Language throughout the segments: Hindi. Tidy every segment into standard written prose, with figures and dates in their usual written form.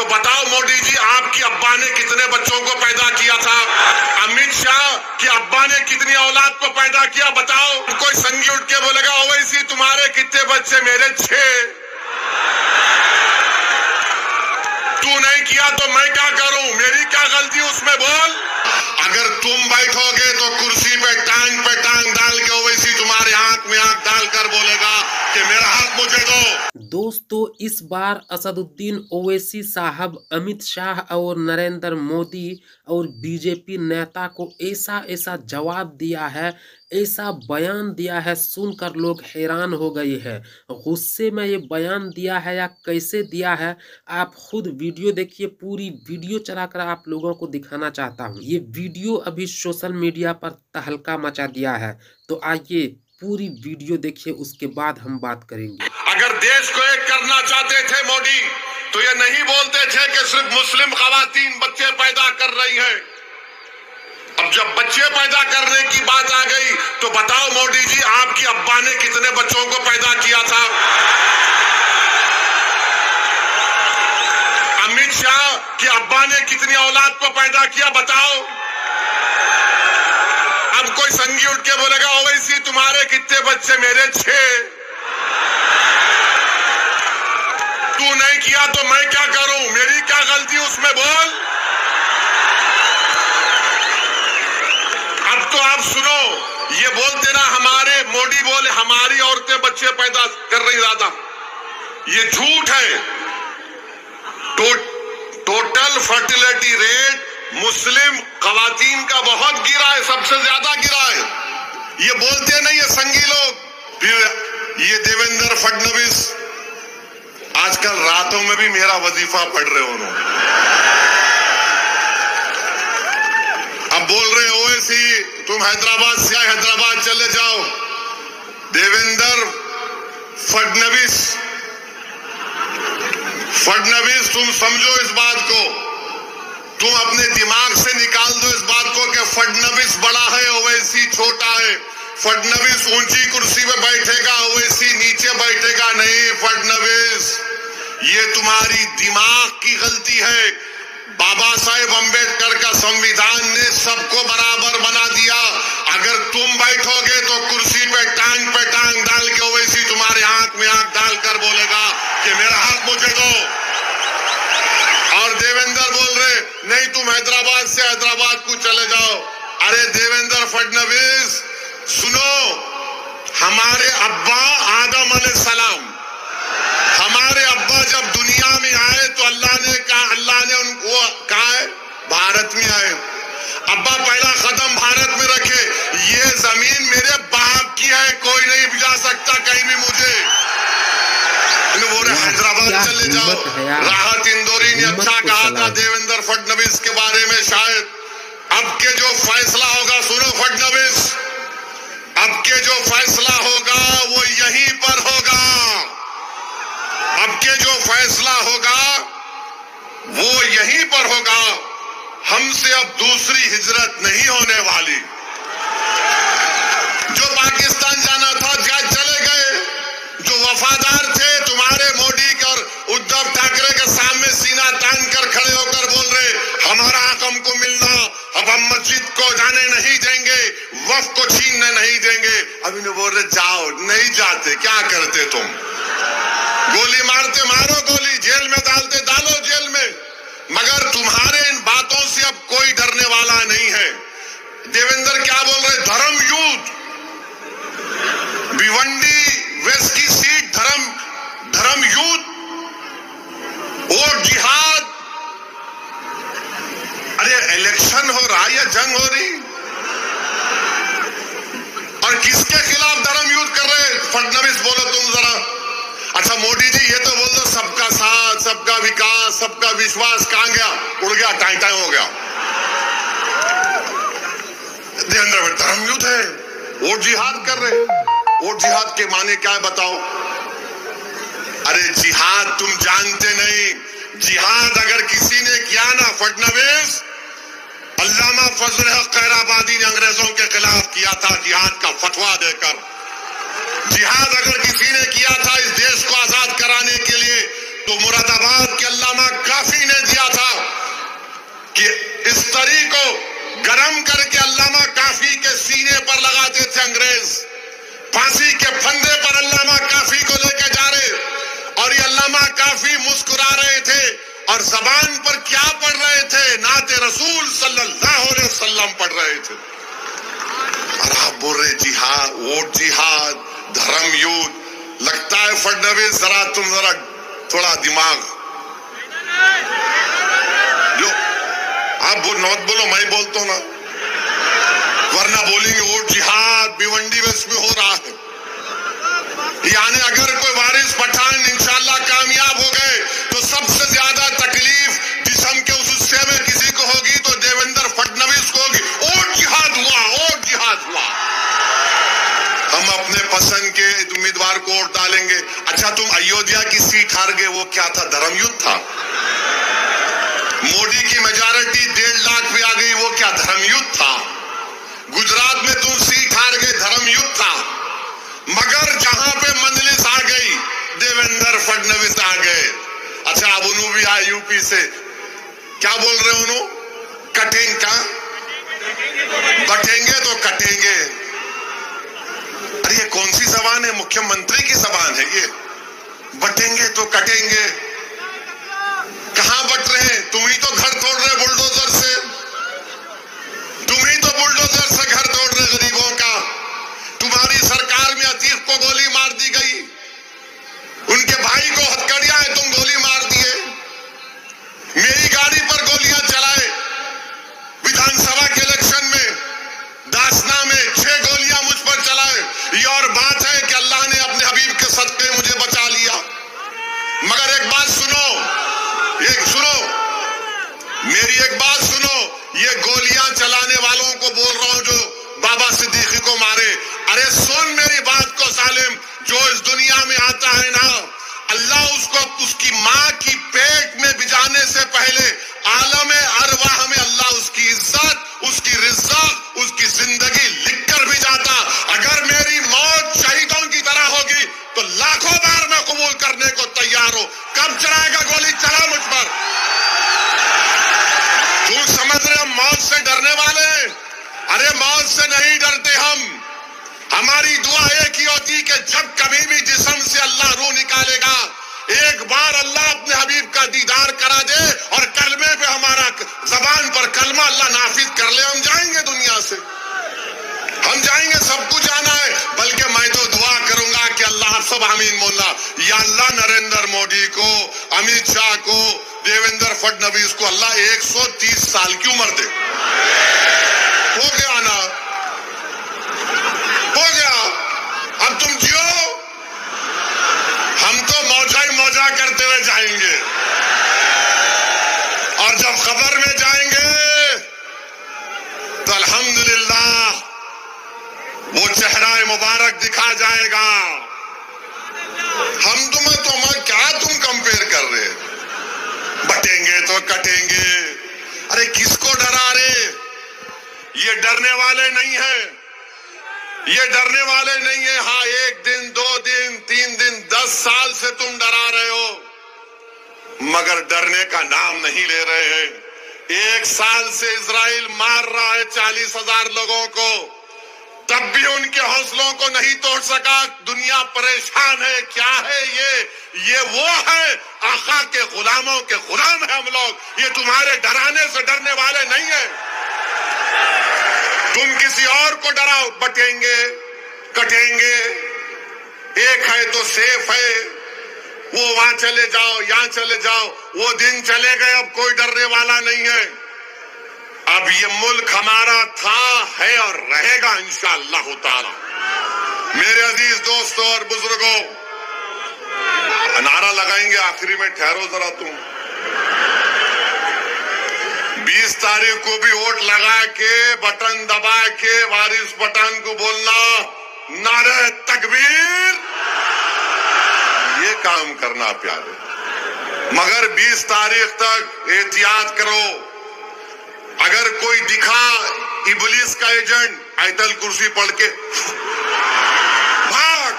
तो बताओ मोदी जी, आपकी अब्बा ने कितने बच्चों को पैदा किया था? अमित शाह की अब्बा ने कितनी औलाद को पैदा किया? बताओ। कोई संगी उठ के बोलेगा ओवैसी तुम्हारे कितने बच्चे? मेरे 6। तू नहीं किया तो मैं क्या करूं? मेरी क्या गलती उसमें? बोल। अगर तुम बैठोगे तो कुर्सी पे टांग डाल के ओवैसी तुम्हारे आंख में आंख डालकर बोलेगा कि मेरा हक मुझे दो। दोस्तों, इस बार असदुद्दीन ओवैसी साहब अमित शाह और नरेंद्र मोदी और बीजेपी नेता को ऐसा जवाब दिया है, ऐसा बयान दिया है, सुनकर लोग हैरान हो गए हैं। गुस्से में ये बयान दिया है या कैसे दिया है, आप खुद वीडियो देखिए। पूरी वीडियो चलाकर आप लोगों को दिखाना चाहता हूँ। ये वीडियो अभी सोशल मीडिया पर तहलका मचा दिया है, तो आइए पूरी वीडियो देखिए, उसके बाद हम बात करेंगे। अगर देश को एक करना चाहते थे मोदी, तो ये नहीं बोलते थे कि सिर्फ मुस्लिम खवातीन बच्चे पैदा कर रही हैं। अब जब बच्चे पैदा करने की बात आ गई, तो बताओ मोदी जी, आपकी अब्बा ने कितने बच्चों को पैदा किया था? अमित शाह की अब्बा ने कितनी औलाद को पैदा किया? बताओ। अब कोई संगी उठ के बोलेगा ओवैसी तुम्हारे कितने बच्चे? मेरे 6। तू नहीं किया तो मैं क्या करूं? मेरी क्या गलती उसमें? बोल। अब तो आप सुनो, ये बोलते ना हमारे मोदी बोले हमारी औरतें बच्चे पैदा कर रही ज्यादा, ये झूठ है। टोटल फर्टिलिटी रेट मुस्लिम खवातीन का बहुत गिरा है, सबसे ज्यादा गिरा है। ये बोलते नहीं है संगी लोग। फिर ये देवेंद्र फडणवीस आजकल रातों में भी मेरा वजीफा पढ़ रहे हो उन्होंने। अब बोल रहे ओवैसी तुम हैदराबाद से आए, हैदराबाद चले जाओ। देवेंद्र फडणवीस तुम समझो इस बात को, तुम अपने दिमाग से निकाल दो इस बात को कि फडणवीस बड़ा है, ओवैसी छोटा है। फडणवीस ऊंची कुर्सी पे बैठेगा, ओवैसी नीचे बैठेगा। नहीं फडणवीस, ये तुम्हारी दिमाग की गलती है। बाबा साहेब अंबेडकर का संविधान ने सबको बराबर बना दिया। अगर तुम बैठोगे तो कुर्सी पे टांग डाल के ओवैसी तुम्हारे आंख में आंख डालकर बोलेगा कि मेरा हक मुझे दो। और देवेंद्र बोल रहे नहीं तुम हैदराबाद से हैदराबाद को चले जाओ। अरे देवेंद्र फडणवीस सुनो, हमारे अब्बा आदम अलैहिस्सलाम, हमारे अब्बा जब दुनिया में आए तो अल्लाह ने उनको कहा है भारत में आए। अब्बा पहला कदम भारत में रखे। ये जमीन मेरे बाप की है, कोई नहीं भिजा सकता कहीं भी मुझे। हैदराबाद चले जाओ। राहत इंदौरी ने अच्छा कहा था देवेंद्र फडणवीस के बारे में। शायद अब के जो फैसला होगा, सुनो फडणवीस, अब के जो फैसला होगा वो यहीं पर होगा। अब के जो फैसला होगा वो यहीं पर होगा। हमसे अब दूसरी हिजरत नहीं होने वाली। जो पाकिस्तान जाना था चले गए, जो वफादार थे तुम्हारे मोदी और उद्धव ठाकरे के सामने सीना तान कर खड़े होकर बोल रहे हमारा हक हमको मिलना, अब हम मस्जिद को जाने नहीं देंगे, वक्फ को छीनने नहीं देंगे। अब इन्हें बोल रहे जाओ, नहीं जाते। क्या करते तुम? गोली मारते मारो गोली, जेल में डालते डालो जेल में। मगर तुम्हारे इन बातों से अब कोई डरने वाला नहीं है। देवेंद्र क्या बोल रहे? धर्म युद्ध, भिवंडी वेस्ट की सीट धर्म युद्ध और जिहाद। अरे इलेक्शन हो रहा है या जंग हो रही? और किसके खिलाफ धर्म युद्ध कर रहे? फडणवीस बोलो तुम जरा। अच्छा मोदी जी ये तो बोल दो सबका साथ, सबका विकास, सबका विश्वास, कहां गया? उड़ गया, टाइम हो गया। देवेंद्र धर्म युद्ध है, वोट जिहाद कर रहे। वोट जिहाद के माने क्या है बताओ? अरे जिहाद तुम जानते नहीं। जिहाद अगर किसी ने किया ना फडणवीस, अल्लामा फजल हक खैराबादी ने अंग्रेजों के खिलाफ किया था जिहाद का फतवा देकर। जिहाद अगर किसी ने किया था इस देश को आजाद कराने के लिए, तो मुरादाबाद के अल्लामा काफी ने जाते थे अंग्रेज, फांसी के फंदे पर अल्लामा काफी को लेकर जा रहे, और ये अल्लामा काफी मुस्कुरा रहे थे और जबान पर क्या पढ़ रहे थे? नाते रसूल सल्लल्लाहु अलैहि वसल्लम पढ़ रहे थे। और आप बोल रहे जिहाद, वोट जिहाद, धर्म युद्ध। लगता है फडणवीस तुम जरा थोड़ा दिमाग जो आप नौत बोलो, मैं बोलता हूं ना, वरना बोलेंगे वोट जिहाद भिवंडी वेस्ट में हो रहा है। यानी अगर कोई वारिस पठान इंशाल्लाह कामयाब हो गए तो सबसे ज्यादा तकलीफ जिस्म के उस हिस्से में किसी को होगी तो देवेंद्र फडणवीस को होगी। वोट जिहाद हुआ, वोट जिहाद हुआ। हम अपने पसंद के उम्मीदवार को वोट डालेंगे। अच्छा, तुम अयोध्या की सीट हार गए, वो क्या था? धर्मयुद्ध था। मोदी की मेजॉरिटी 1.5 लाख भी आ गई, वो क्या? धर्मयुद्ध था। गुजरात में तुम सीट हार गए, धर्मयुद्ध था। मगर जहां पे मंजलिस आ गई, देवेंद्र फडणवीस आ गए। अच्छा, अब उन्होंने भी आए यूपी से, क्या बोल रहे हैं उन्होंने? कटेंगे का बटेंगे तो कटेंगे। अरे ये कौन सी जबान है? मुख्यमंत्री की जबान है ये। बटेंगे तो कटेंगे। कहां बट रहे हैं? तुम ही तो घर तोड़ रहे बुलडोजर से, तुम ही तो बुलडोजर से घर तोड़ रहे गरीबों का। तुम्हारी सरकार में अतीक को गोली मार दी गई, उनके भाई को हथकड़ियां है, तुम गोली मार दिए। मेरी गाड़ी पर गोलियां चलाए विधानसभा के इलेक्शन में, दासना में 6 गोलियां मुझ पर चलाए। ये और बात है कि अल्लाह ने अपने हबीब के सदके मुझे बचा लिया। मगर एक बात सुनो, मेरी एक बात सुनो, ये गोलियां चलाने वालों को बोल रहा हूं जो बाबा सिद्दीकी को मारे। अरे सुन मेरी बात को जालिम, जो इस दुनिया में आता है ना, अल्लाह उसको उसकी माँ की पेट में बिजाने से पहले आलम अरवाह में अल्लाह उसकी इज्जत, उसकी रिज़्क़, उसकी जिंदगी लिख कर भी जाता। अगर मेरी मौत शहीदों की तरह होगी तो लाखों बार मैं कबूल करने को तैयार हूं। कब चलाएगा गोली? चला मुझ पर। तुम समझ रहे हम मौत से डरने वाले? अरे मौत से नहीं डरते हम। हमारी दुआ एक ही होती कि जब कभी भी जिस्म से अल्लाह रूह निकालेगा, एक बार अल्लाह अपने हबीब का दीदार करा दे और कलमे पे हमारा जबान पर कलमा अल्लाह नाफिज कर ले, हम जाएंगे दुनिया से, हम जाएंगे। सबको जाना है। बल्कि मैं तो दुआ करूंगा कि अल्लाह, आप सब आमीन बोलना, या अल्लाह नरेंद्र मोदी को, अमित शाह को, देवेंद्र फडणवीस को अल्लाह 130 साल की उम्र दे। हो गया ना, हो गया। अब तुम जियो, हम तो मौजा ही मौजा करते हुए जाएंगे। और जब खबर में जाएंगे तो अल्हम्दुलिल्लाह वो चेहरा मुबारक दिखा जाएगा। हम तुम्हें तो मैं क्या तुम कंपेयर कर रहे? बटेंगे तो कटेंगे। अरे किसको डरा रहे? ये डरने वाले नहीं है, ये डरने वाले नहीं है। हाँ, 1 दिन 2 दिन 3 दिन 10 साल से तुम डरा रहे हो, मगर डरने का नाम नहीं ले रहे हैं। 1 साल से इजराइल मार रहा है 40,000 लोगों को, तब भी उनके हौसलों को नहीं तोड़ सका। दुनिया परेशान है। क्या है ये वो है, आका के गुलामों के गुलाम है हम लोग। ये तुम्हारे डराने से डरने वाले नहीं है। तुम किसी और को डराओ, बटेंगे कटेंगे। एक है तो सेफ है, वो वहां चले जाओ, यहां चले जाओ। वो दिन चले गए, अब कोई डरने वाला नहीं है। अब ये मुल्क हमारा था, है और रहेगा इंशाअल्लाह ताला। मेरे अजीज दोस्तों और बुजुर्गों, नारा लगाएंगे आखिरी में, ठहरो जरा तुम। 20 तारीख को भी वोट लगा के, बटन दबा के वारिस पठान को बोलना नारे तकबीर, ये काम करना प्यारे। मगर 20 तारीख तक एहतियात करो। अगर कोई दिखा इबलीस का एजेंट, आयतल कुर्सी पढ़ के भाग।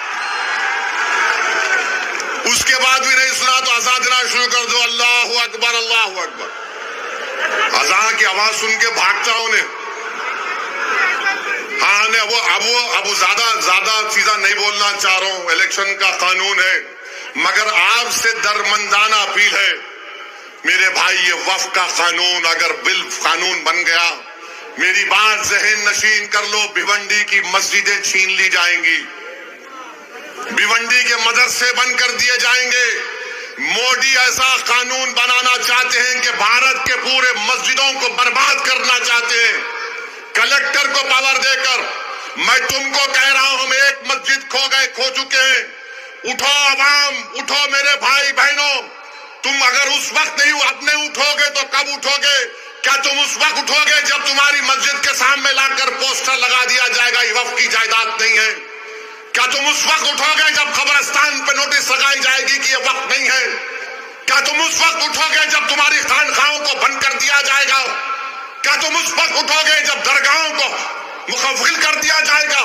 उसके बाद भी नहीं सुना तो अज़ान देना शुरू कर दो, अल्लाहु अकबर अल्लाहु अकबर। अज़ान की आवाज सुन के भागता उन्हें। हाँ ने वो ज्यादा चीजा नहीं बोलना चाह रहा हूं। इलेक्शन का कानून है, मगर आपसे दरमंदाना अपील है मेरे भाई, ये वक्फ का कानून अगर बिल कानून बन गया, मेरी बात ज़हन नशीन कर लो, भिवंडी की मस्जिदें छीन ली जाएंगी, भिवंडी के मदरसे बंद कर दिए जाएंगे। मोदी ऐसा कानून बनाना चाहते हैं कि भारत के पूरे मस्जिदों को बर्बाद करना चाहते हैं, कलेक्टर को पावर देकर। मैं तुमको कह रहा हूं, हम एक मस्जिद खो चुके हैं। उठो आवाम, उठो मेरे भाई बहनों, तुम अगर उस वक्त नहीं अपने उठोगे तो कब उठोगे? क्या तुम उस वक्त उठोगे जब तुम्हारी मस्जिद के सामने लाकर पोस्टर लगा दिया जाएगा ये वक्फ की जायदाद नहीं है? क्या तुम उस वक्त उठोगे जब कब्रिस्तान पे नोटिस लगाई जाएगी कि ये वक्त नहीं है? क्या तुम उस वक्त उठोगे जब तुम्हारी खानखाहों को बंद कर दिया जाएगा? क्या तुम उस वक्त उठोगे जब दरगाहों को मुखफिल कर दिया जाएगा?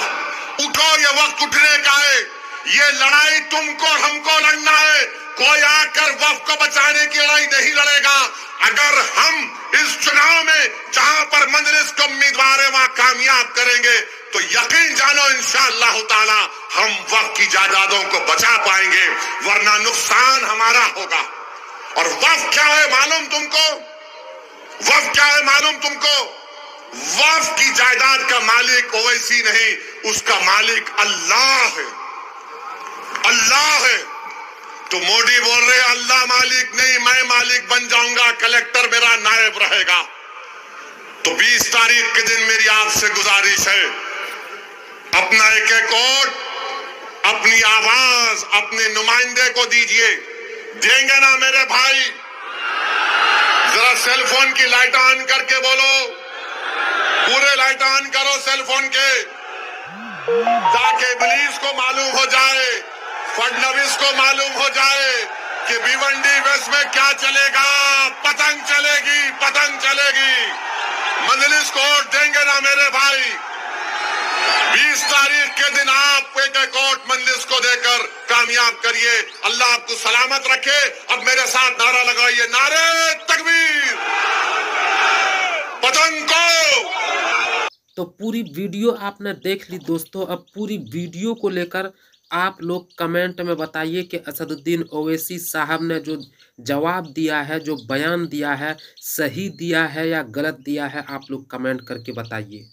उठो, ये वक्त उठने का है। ये लड़ाई तुमको और हमको लड़ना है। कोई आकर वक्फ को बचाने की लड़ाई नहीं लड़ेगा। अगर हम इस चुनाव में जहां पर मजलिस के उम्मीदवार है वहां कामयाब करेंगे तो यकीन जानो इंशाअल्लाह ताला हम वक्फ की जायदादों को बचा पाएंगे, वरना नुकसान हमारा होगा। और वक्फ क्या है मालूम तुमको? वक्फ क्या है मालूम तुमको? वक्फ की जायदाद का मालिक ओवैसी नहीं, उसका मालिक अल्लाह है, अल्लाह है। तो मोदी बोल रहे अल्लाह मालिक नहीं, मैं मालिक बन जाऊंगा, कलेक्टर मेरा नायब रहेगा। तो 20 तारीख के दिन मेरी आपसे गुजारिश है, अपना एक वोट, अपनी आवाज अपने नुमाइंदे को दीजिए। देंगे ना मेरे भाई? जरा सेल फोन की लाइट ऑन करके बोलो, पूरे लाइट ऑन करो सेल फोन के, ताकि इब्लीस को मालूम हो जाए, फडणवीस को मालूम हो जाए कि भिवंडी वेस्ट में क्या चलेगा। पतंग चलेगी, पतंग चलेगी। मजलिस को वोट देंगे ना मेरे भाई? 20 तारीख के दिन आप एक वोट मजलिस को देकर कामयाब करिए। अल्लाह आपको सलामत रखे। अब मेरे साथ नारा लगाइए, नारे तकबीर, पतंग को। तो पूरी वीडियो आपने देख ली दोस्तों। अब पूरी वीडियो को लेकर आप लोग कमेंट में बताइए कि असदुद्दीन ओवैसी साहब ने जो जवाब दिया है, जो बयान दिया है, सही दिया है या गलत दिया है। आप लोग कमेंट करके बताइए।